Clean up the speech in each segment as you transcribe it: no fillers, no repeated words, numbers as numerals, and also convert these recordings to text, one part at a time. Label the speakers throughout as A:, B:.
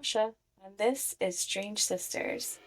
A: Natasha, and this is Strange Sisters.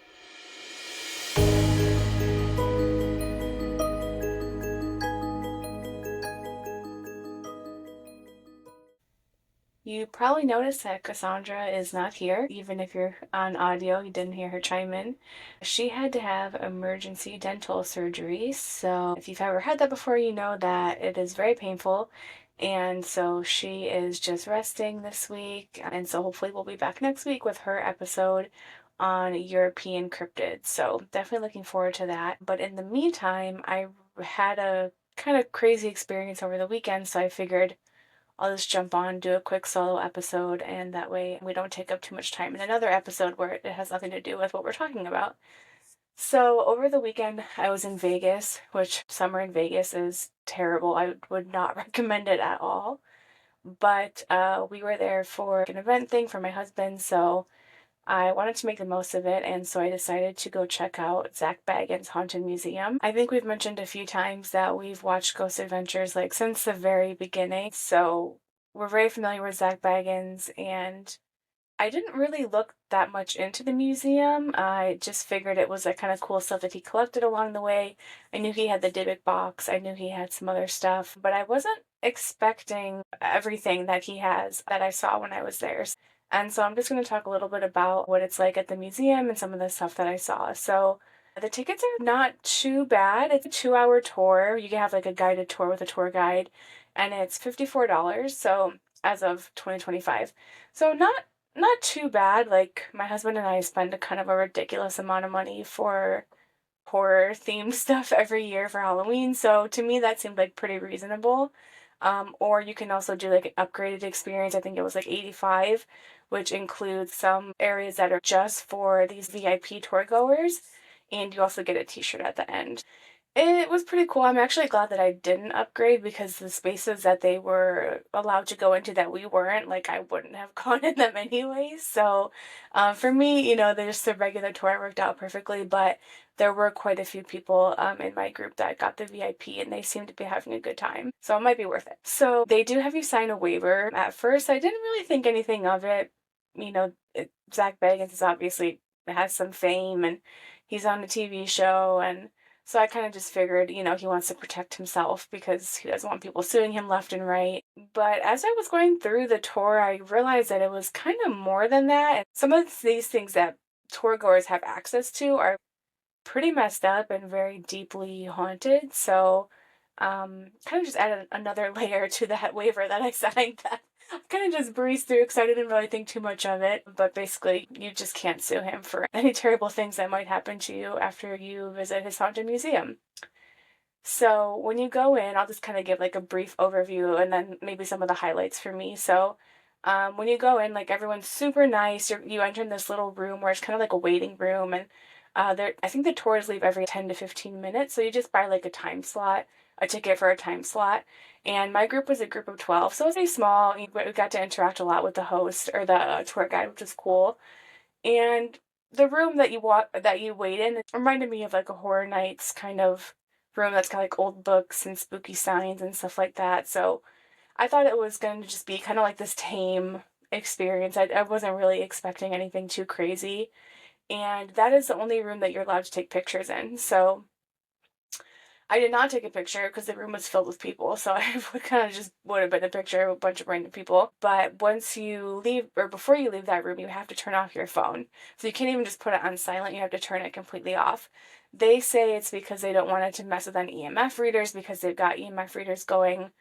A: You probably noticed that Cassandra is not here. Even if you're on audio, you didn't hear her chime in. She had to have emergency dental surgery, so if you've ever had that before, you know that it is very painful. And so she is just resting this week, and so hopefully we'll be back next week with her episode on European cryptids. So definitely looking forward to that. But in the meantime, I had a kind of crazy experience over the weekend, so I figured I'll just jump on, do a quick solo episode, and that way we don't take up too much time in another episode where it has nothing to do with what we're talking about. So, over the weekend, I was in Vegas, which summer in Vegas is terrible. I would not recommend it at all. But we were there for an event thing for my husband, so I wanted to make the most of it, and so I decided to go check out Zak Bagans Haunted Museum. I think we've mentioned a few times that we've watched Ghost Adventures like since the very beginning, so we're very familiar with Zak Bagans, and I didn't really look that much into the museum. I just figured it was like kind of cool stuff that he collected along the way. I knew he had the Dybbuk Box, I knew he had some other stuff, but I wasn't expecting everything that he has that I saw when I was there. And so I'm just going to talk a little bit about what it's like at the museum and some of the stuff that I saw. So the tickets are not too bad. It's a 2 hour tour. You can have like a guided tour with a tour guide, and it's $54. So as of 2025. So not too bad. Like my husband and I spend a kind of a ridiculous amount of money for horror themed stuff every year for Halloween. So to me that seemed like pretty reasonable. Or you can also do like an upgraded experience. I think it was like 85, which includes some areas that are just for these VIP tour goers, and you also get a t-shirt at the end. It was pretty cool. I'm actually glad that I didn't upgrade because the spaces that they were allowed to go into that we weren't, like I wouldn't have gone in them anyways. So for me, there's the regular tour worked out perfectly, but there were quite a few people in my group that got the VIP and they seemed to be having a good time. So it might be worth it. So they do have you sign a waiver. At first, I didn't really think anything of it. Zak Bagans is obviously has some fame and he's on a TV show, and so I kind of just figured, he wants to protect himself because he doesn't want people suing him left and right. But as I was going through the tour, I realized that it was kind of more than that. And some of these things that tour goers have access to are pretty messed up and very deeply haunted. So, kind of just added another layer to that waiver that I signed that I kind of just breezed through because I didn't really think too much of it. But basically, you just can't sue him for any terrible things that might happen to you after you visit his haunted museum. So when you go in, I'll just kind of give like a brief overview and then maybe some of the highlights for me. So when you go in, like everyone's super nice. You enter in this little room where it's kind of like a waiting room, and I think the tours leave every 10 to 15 minutes. So you just buy like a ticket for a time slot. And my group was a group of 12, so it was very small. We got to interact a lot with the host or the tour guide, which was cool. And the room that you wait in, it reminded me of like a horror nights kind of room that's got like old books and spooky signs and stuff like that. So I thought it was going to just be kind of like this tame experience. I wasn't really expecting anything too crazy. And that is the only room that you're allowed to take pictures in. So I did not take a picture because the room was filled with people, so I would have been a picture of a bunch of random people. But once you leave, or before you leave that room, you have to turn off your phone. So you can't even just put it on silent, you have to turn it completely off. They say it's because they don't want it to mess with any EMF readers because they've got EMF readers going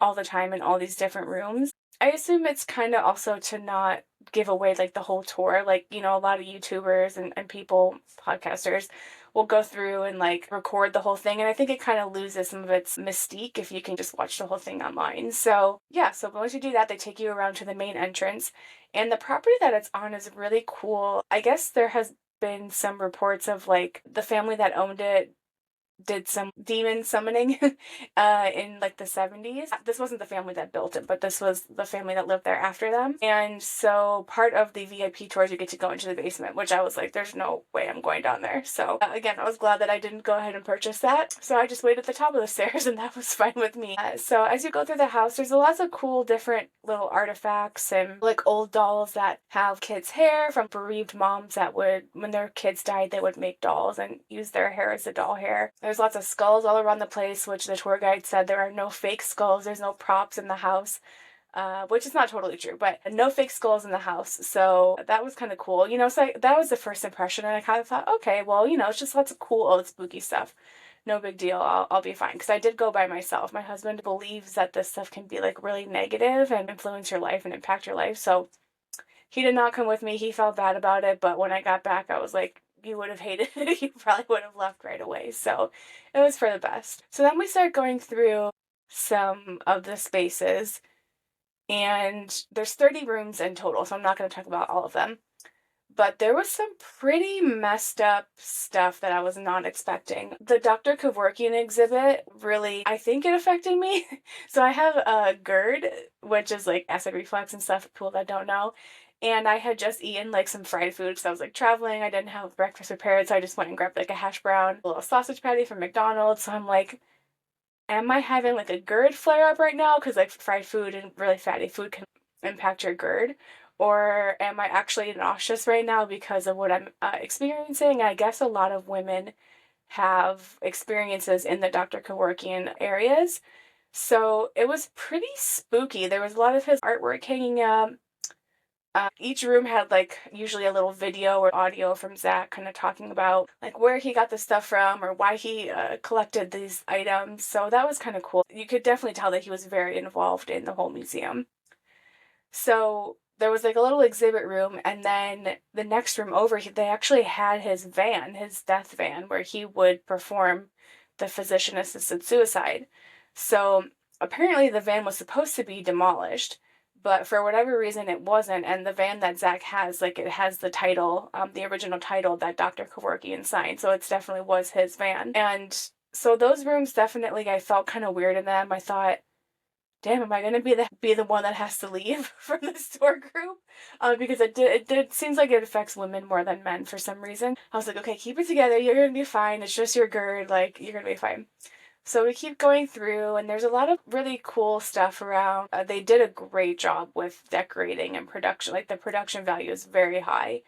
A: all the time in all these different rooms. I assume it's kind of also to not give away like the whole tour. Like, a lot of YouTubers and people, podcasters, will go through and like record the whole thing. And I think it kind of loses some of its mystique if you can just watch the whole thing online. So yeah, so once you do that, they take you around to the main entrance. And the property that it's on is really cool. I guess there has been some reports of like the family that owned it did some demon summoning in like the 70s. This wasn't the family that built it, but this was the family that lived there after them. And so part of the VIP tours, you get to go into the basement, which I was like, there's no way I'm going down there. So again, I was glad that I didn't go ahead and purchase that. So I just waited at the top of the stairs and that was fine with me. So as you go through the house, there's lots of cool different little artifacts and like old dolls that have kids' hair from bereaved moms that would, when their kids died, they would make dolls and use their hair as the doll hair. There's lots of skulls all around the place, which the tour guide said there are no fake skulls. There's no props in the house, which is not totally true, but no fake skulls in the house. So that was kind of cool. You know, so that was the first impression. And I kind of thought, okay, well, you know, it's just lots of cool old spooky stuff. No big deal. I'll be fine. Because I did go by myself. My husband believes that this stuff can be like really negative and influence your life and impact your life. So he did not come with me. He felt bad about it. But when I got back, I was like, you would have hated it. You probably would have left right away. So it was for the best. So then we started going through some of the spaces, and there's 30 rooms in total, so I'm not going to talk about all of them. But there was some pretty messed up stuff that I was not expecting. The Dr. Kevorkian exhibit really, I think it affected me. So I have a GERD, which is like acid reflux and stuff for people that don't know. And I had just eaten like some fried food because I was like traveling. I didn't have breakfast prepared, so I just went and grabbed like a hash brown, a little sausage patty from McDonald's. So I'm like, am I having like a GERD flare up right now? Because like fried food and really fatty food can impact your GERD. Or am I actually nauseous right now because of what I'm experiencing? I guess a lot of women have experiences in the Dr. Kevorkian areas. So it was pretty spooky. There was a lot of his artwork hanging up. Each room had like usually a little video or audio from Zak kind of talking about like where he got the stuff from or why he collected these items. So that was kind of cool. You could definitely tell that he was very involved in the whole museum. So there was like a little exhibit room, and then the next room over, they actually had his van, his death van, where he would perform the physician-assisted suicide. So apparently the van was supposed to be demolished, but for whatever reason it wasn't, and the van that Zak has, like it has the title, the original title that Dr. Kevorkian signed, so it definitely was his van. And so those rooms definitely, I felt kind of weird in them. I thought, damn, am I going to be the one that has to leave from this tour group? Because it seems like it affects women more than men for some reason. I was like, okay, keep it together. You're going to be fine. It's just your GERD. Like, you're going to be fine. So we keep going through, and there's a lot of really cool stuff around. They did a great job with decorating and production. Like, the production value is very high.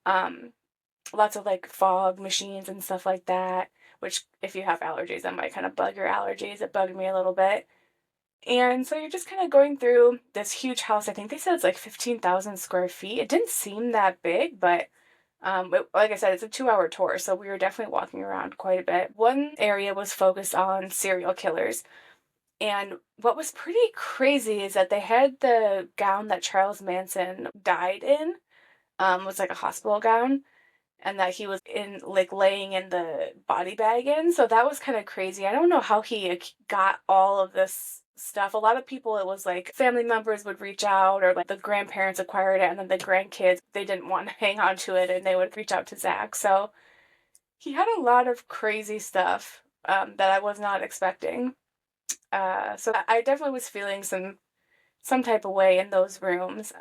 A: Lots of, like, fog machines and stuff like that, which, if you have allergies, that might kind of bug your allergies. It bugged me a little bit. And so you're just kind of going through this huge house. I think they said it's like 15,000 square feet. It didn't seem that big, but like I said, it's a 2-hour tour, so we were definitely walking around quite a bit. One area was focused on serial killers. And what was pretty crazy is that they had the gown that Charles Manson died in, was like a hospital gown, and that he was in like laying in the body bag in. So that was kind of crazy. I don't know how he got all of this stuff. A lot of people, it was like family members would reach out, or like the grandparents acquired it, and then the grandkids, they didn't want to hang on to it, and they would reach out to Zak. So he had a lot of crazy stuff that I was not expecting. So I definitely was feeling some type of way in those rooms.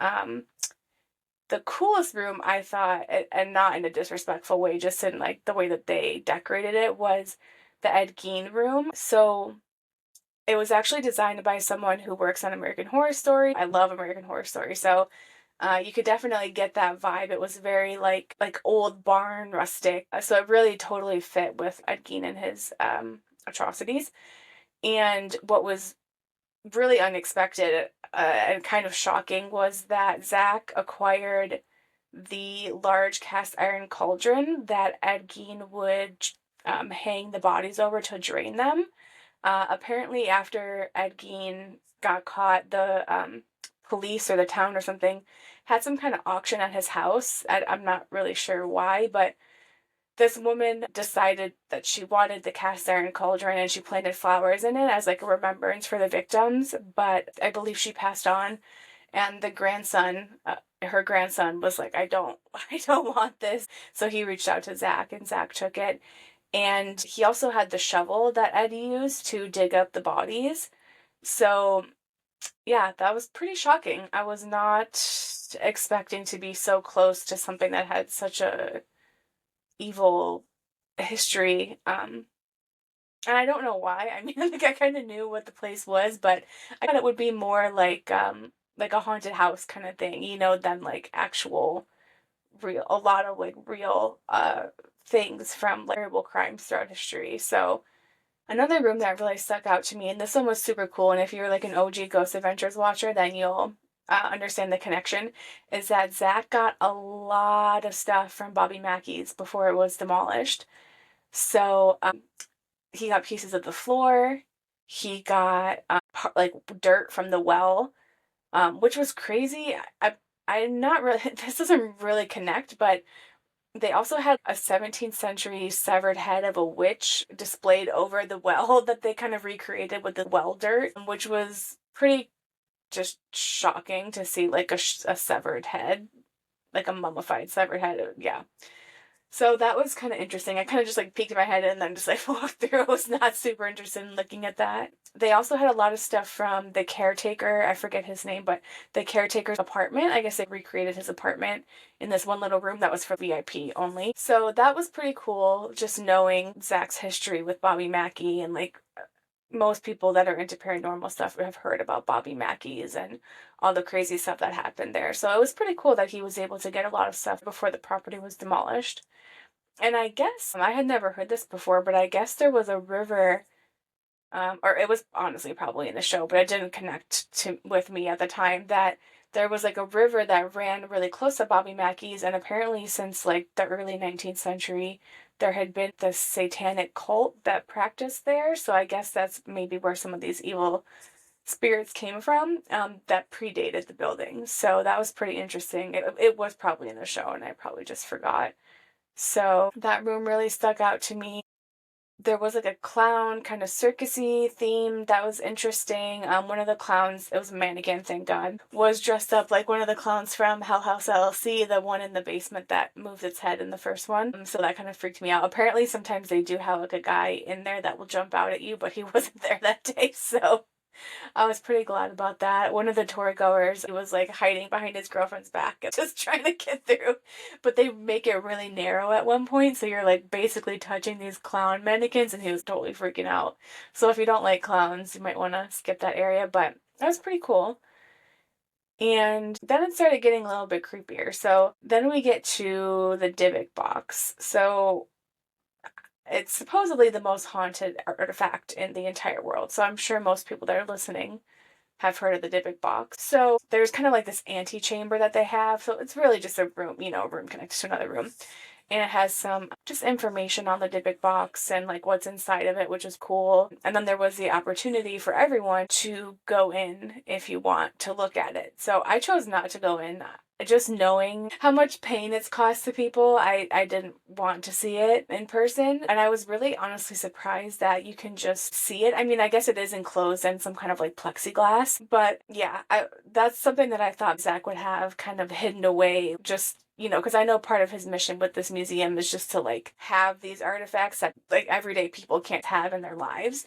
A: The coolest room, I thought, and not in a disrespectful way, just in like the way that they decorated it, was the Ed Gein room. So it was actually designed by someone who works on American Horror Story. I love American Horror Story, so you could definitely get that vibe. It was very like old barn, rustic. So it really totally fit with Ed Gein and his atrocities. And what was really unexpected and kind of shocking was that Zak acquired the large cast iron cauldron that Ed Gein would hang the bodies over to drain them. Apparently, after Ed Gein got caught, the police or the town or something had some kind of auction at his house. I'm not really sure why, but this woman decided that she wanted the cast iron cauldron, and she planted flowers in it as like a remembrance for the victims. But I believe she passed on, and the grandson, her grandson, was like, I don't want this. So he reached out to Zak, and Zak took it. And he also had the shovel that Ed used to dig up the bodies. So, yeah, that was pretty shocking. I was not expecting to be so close to something that had such a evil history. And I don't know why. I mean, like I kind of knew what the place was, but I thought it would be more like a haunted house kind of thing, than like actual real a lot of like real things from like terrible crimes throughout history. So another room that really stuck out to me, and this one was super cool, and if you're like an OG Ghost Adventures watcher, then you'll understand the connection, is that Zak got a lot of stuff from Bobby Mackey's before it was demolished. So he got pieces of the floor. He got like dirt from the well, which was crazy. I'm not really, this doesn't really connect, but they also had a 17th century severed head of a witch displayed over the well that they kind of recreated with the well dirt, which was pretty just shocking to see like a severed head, like a mummified severed head. Yeah. So that was kind of interesting. I kind of just like peeked my head and then just like walked through. I was not super interested in looking at that. They also had a lot of stuff from the caretaker. I forget his name, but the caretaker's apartment. I guess they recreated his apartment in this one little room that was for VIP only. So that was pretty cool, just knowing Zak's history with Bobby Mackey, and like most people that are into paranormal stuff have heard about Bobby Mackey's and all the crazy stuff that happened there. So it was pretty cool that he was able to get a lot of stuff before the property was demolished. And I guess I had never heard this before, but I guess there was a river, or it was honestly probably in the show, but it didn't connect to with me at the time, that there was like a river that ran really close to Bobby Mackey's, and apparently since like the early 19th century, there had been this satanic cult that practiced there. So I guess that's maybe where some of these evil spirits came from, that predated the building. So that was pretty interesting. It was probably in the show, and I probably just forgot. So that room really stuck out to me. There was like a clown kind of circusy theme that was interesting. One of the clowns, it was a mannequin, thank God, was dressed up like one of the clowns from Hell House LLC, the one in the basement that moved its head in the first one. So that kind of freaked me out. Apparently, sometimes they do have like a guy in there that will jump out at you, but he wasn't there that day, so I was pretty glad about that. One of the tour goers was like hiding behind his girlfriend's back and just trying to get through. But they make it really narrow at one point, so you're like basically touching these clown mannequins, and he was totally freaking out. So if you don't like clowns, you might want to skip that area, but that was pretty cool. And then it started getting a little bit creepier. So then we get to the Dybbuk Box. So it's supposedly the most haunted artifact in the entire world. So I'm sure most people that are listening have heard of the Dybbuk Box. So there's kind of like this antechamber that they have. So it's really just a room, a room connected to another room. And it has some just information on the Dybbuk Box and like what's inside of it, which is cool. And then there was the opportunity for everyone to go in if you want to look at it. So I chose not to go in. Just knowing how much pain it's caused to people, I didn't want to see it in person. And I was really honestly surprised that you can just see it. I mean, I guess it is enclosed in some kind of like plexiglass. But yeah, that's something that I thought Zak would have kind of hidden away, just because I know part of his mission with this museum is just to like have these artifacts that like everyday people can't have in their lives.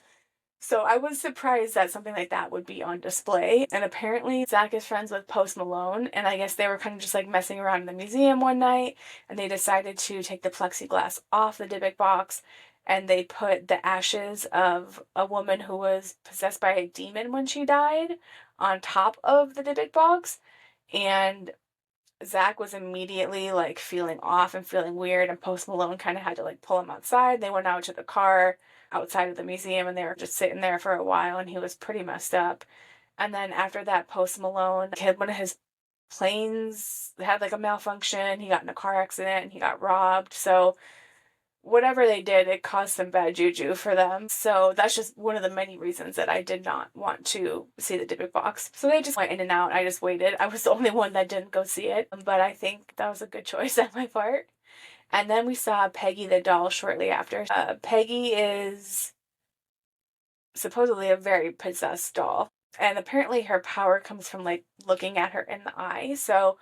A: So I was surprised that something like that would be on display. And apparently Zak is friends with Post Malone, and I guess they were kind of just like messing around in the museum one night, and they decided to take the plexiglass off the Dybbuk box, and they put the ashes of a woman who was possessed by a demon when she died on top of the Dybbuk box. And Zak was immediately like feeling off and feeling weird, and Post Malone kind of had to like pull him outside. They went out to the car outside of the museum, and they were just sitting there for a while, and he was pretty messed up. And then after that, Post Malone had one of his planes had like a malfunction. He got in a car accident and he got robbed. So whatever they did, it caused some bad juju for them. So that's just one of the many reasons that I did not want to see the Dybbuk Box. So they just went in and out. I just waited. I was the only one that didn't go see it, but I think that was a good choice on my part. And then we saw Peggy the doll shortly after. Peggy is supposedly a very possessed doll, and apparently her power comes from like looking at her in the eye. So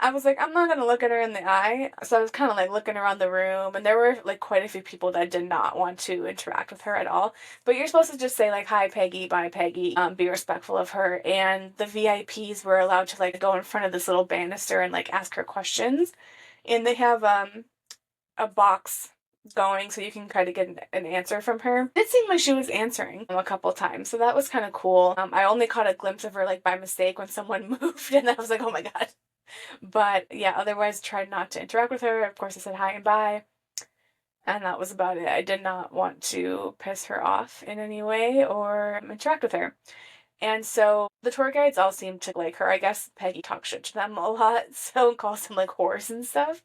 A: I was like, I'm not gonna look at her in the eye. So I was kind of like looking around the room, and there were like quite a few people that did not want to interact with her at all. But you're supposed to just say like, "Hi, Peggy, bye, Peggy." Be respectful of her. And the VIPs were allowed to like go in front of this little banister and like ask her questions. And they have a box going so you can try to get an answer from her. It seemed like she was answering a couple times, so that was kind of cool. I only caught a glimpse of her like by mistake when someone moved, and I was like, oh my god. But yeah, otherwise tried not to interact with her. Of course, I said hi and bye, and that was about it. I did not want to piss her off in any way or interact with her. And so the tour guides all seem to like her. I guess Peggy talks shit to them a lot, so calls them like whores and stuff.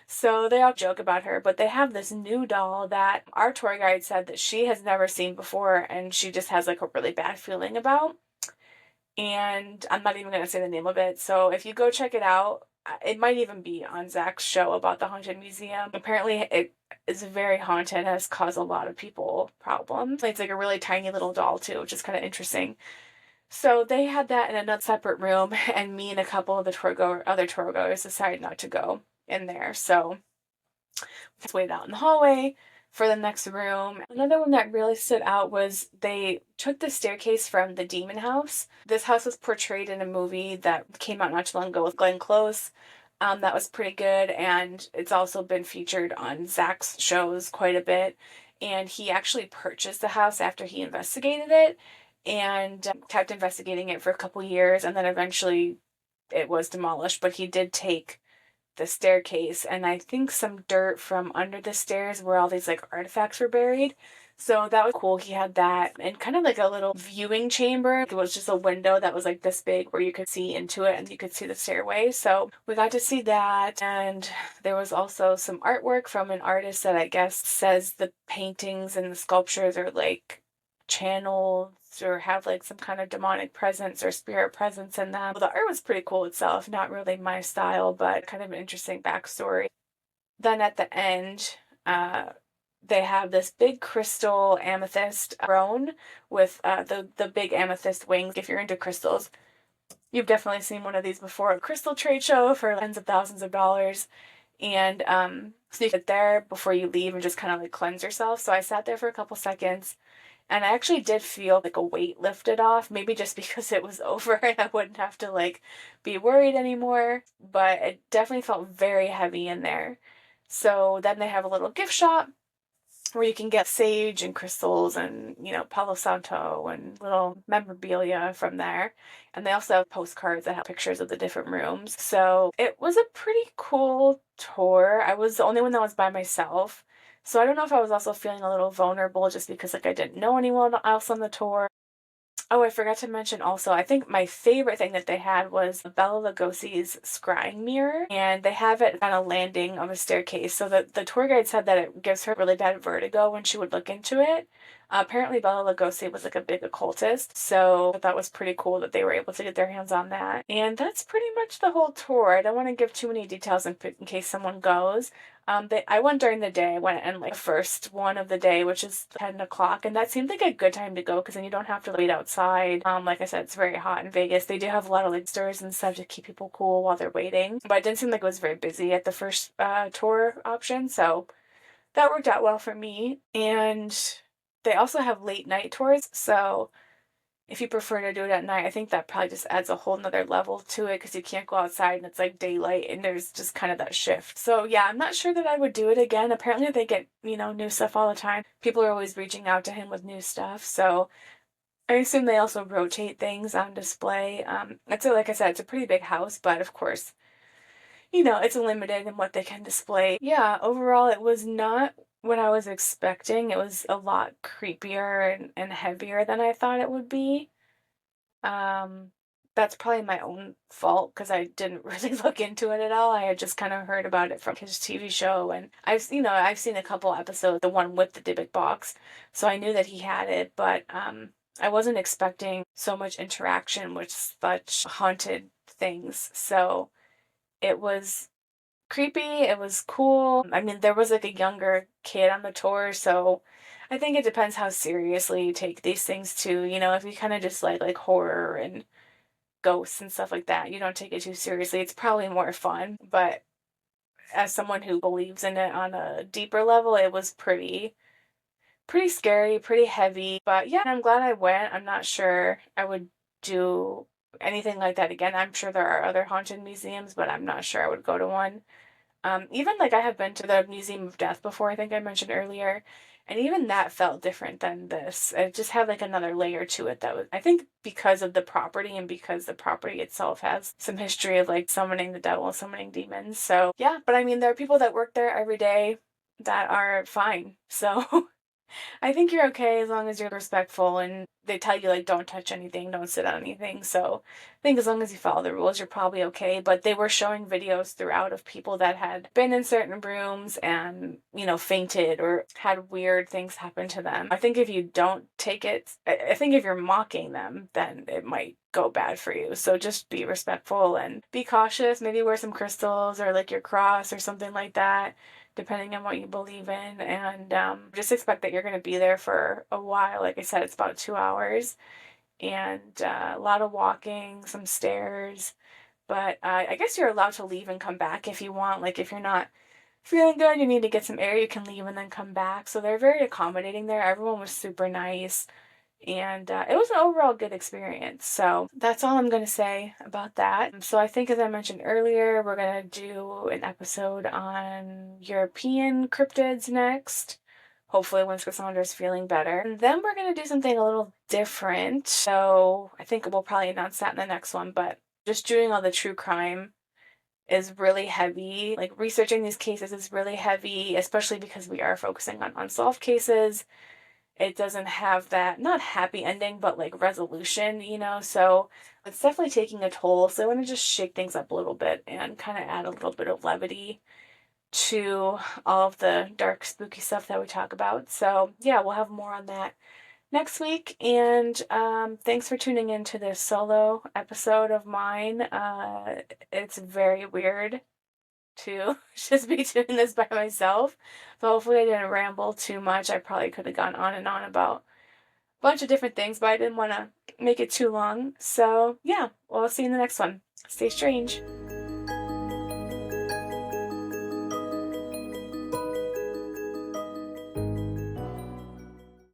A: So they all joke about her, but they have this new doll that our tour guide said that she has never seen before and she just has like a really bad feeling about. And I'm not even going to say the name of it. So if you go check it out, it might even be on Zak's show about the Haunted Museum. Apparently, it is very haunted, has caused a lot of people problems. It's like a really tiny little doll, too, which is kind of interesting. So they had that in another separate room, and me and a couple of the other tour goers decided not to go in there. So just waited out in the hallway for the next room. Another one that really stood out was they took the staircase from the Demon House. This house was portrayed in a movie that came out not too long ago with Glenn Close. That was pretty good, and it's also been featured on Zak's shows quite a bit. And he actually purchased the house after he investigated it and kept investigating it for a couple years, and then eventually it was demolished. But he did take the staircase and I think some dirt from under the stairs where all these like artifacts were buried. So that was cool. He had that and kind of like a little viewing chamber. It was just a window that was like this big where you could see into it and you could see the stairway. So we got to see that. And there was also some artwork from an artist that I guess says the paintings and the sculptures are like channeled or have like some kind of demonic presence or spirit presence in them. The art was pretty cool itself, not really my style, but kind of an interesting backstory. Then at the end, they have this big crystal amethyst throne with the big amethyst wings. If you're into crystals, you've definitely seen one of these before. A crystal trade show for tens of thousands of dollars. And so you sit there before you leave and just kind of like cleanse yourself. So I sat there for a couple seconds. And I actually did feel like a weight lifted off, maybe just because it was over and I wouldn't have to like be worried anymore, but it definitely felt very heavy in there. So then they have a little gift shop where you can get sage and crystals and, Palo Santo and little memorabilia from there. And they also have postcards that have pictures of the different rooms. So it was a pretty cool tour. I was the only one that was by myself. So I don't know if I was also feeling a little vulnerable just because like I didn't know anyone else on the tour. Oh, I forgot to mention also, I think my favorite thing that they had was Bela Lugosi's scrying mirror, and they have it on a landing of a staircase. So the tour guide said that it gives her really bad vertigo when she would look into it. Apparently, Bela Lugosi was like a big occultist, so that was pretty cool that they were able to get their hands on that. And that's pretty much the whole tour. I don't want to give too many details in case someone goes. I went during the day. I went in like the first one of the day, which is 10 o'clock, and that seemed like a good time to go because then you don't have to wait outside. Like I said, it's very hot in Vegas. They do have a lot of like stores and stuff to keep people cool while they're waiting, but it didn't seem like it was very busy at the first tour option, so that worked out well for me. And they also have late night tours, so if you prefer to do it at night, I think that probably just adds a whole nother level to it because you can't go outside and it's like daylight and there's just kind of that shift. So yeah, I'm not sure that I would do it again. Apparently they get, new stuff all the time. People are always reaching out to him with new stuff. So I assume they also rotate things on display. Like I said, it's a pretty big house, but of course, it's limited in what they can display. Yeah, overall, it was not what I was expecting. It was a lot creepier and heavier than I thought it would be. Um, that's probably my own fault because I didn't really look into it at all. I had just kind of heard about it from his TV show, and I've seen a couple episodes, the one with the Dybbuk Box, so I knew that he had it, but I wasn't expecting so much interaction with such haunted things. So it was creepy. It was cool. I mean, there was like a younger kid on the tour, so I think it depends how seriously you take these things too. If you kind of just like horror and ghosts and stuff like that, you don't take it too seriously. It's probably more fun, but as someone who believes in it on a deeper level, it was pretty scary, pretty heavy. But yeah, I'm glad I went. I'm not sure I would do anything like that again. I'm sure there are other haunted museums, but I'm not sure I would go to one. Even like I have been to the Museum of Death before, I think I mentioned earlier, and even that felt different than this. It just had like another layer to it that was, I think, because of the property and because the property itself has some history of like summoning the devil, summoning demons. So yeah, but I mean, there are people that work there every day that are fine. So I think you're okay as long as you're respectful and they tell you like don't touch anything, don't sit on anything. So I think as long as you follow the rules, you're probably okay. But they were showing videos throughout of people that had been in certain rooms and, you know, fainted or had weird things happen to them. I think if you don't take it, I think if you're mocking them, then it might go bad for you. So just be respectful and be cautious. Maybe wear some crystals or like your cross or something like that, depending on what you believe in. And just expect that you're going to be there for a while. Like I said, it's about 2 hours and a lot of walking, some stairs. But I guess you're allowed to leave and come back if you want. Like if you're not feeling good, you need to get some air, you can leave and then come back. So they're very accommodating there. Everyone was super nice. And it was an overall good experience. So that's all I'm going to say about that. So I think, as I mentioned earlier, we're going to do an episode on European cryptids next. Hopefully once Cassandra's feeling better. And then we're going to do something a little different. So I think we'll probably announce that in the next one. But just doing all the true crime is really heavy. Like researching these cases is really heavy, especially because we are focusing on unsolved cases. It doesn't have that, not happy ending, but like resolution, you know? So it's definitely taking a toll. So I want to just shake things up a little bit and kind of add a little bit of levity to all of the dark, spooky stuff that we talk about. So yeah, we'll have more on that next week. And thanks for tuning in to this solo episode of mine. It's very weird to just be doing this by myself. So hopefully I didn't ramble too much. I probably could have gone on and on about a bunch of different things, but I didn't want to make it too long. So yeah, well, I'll see you in the next one. Stay strange.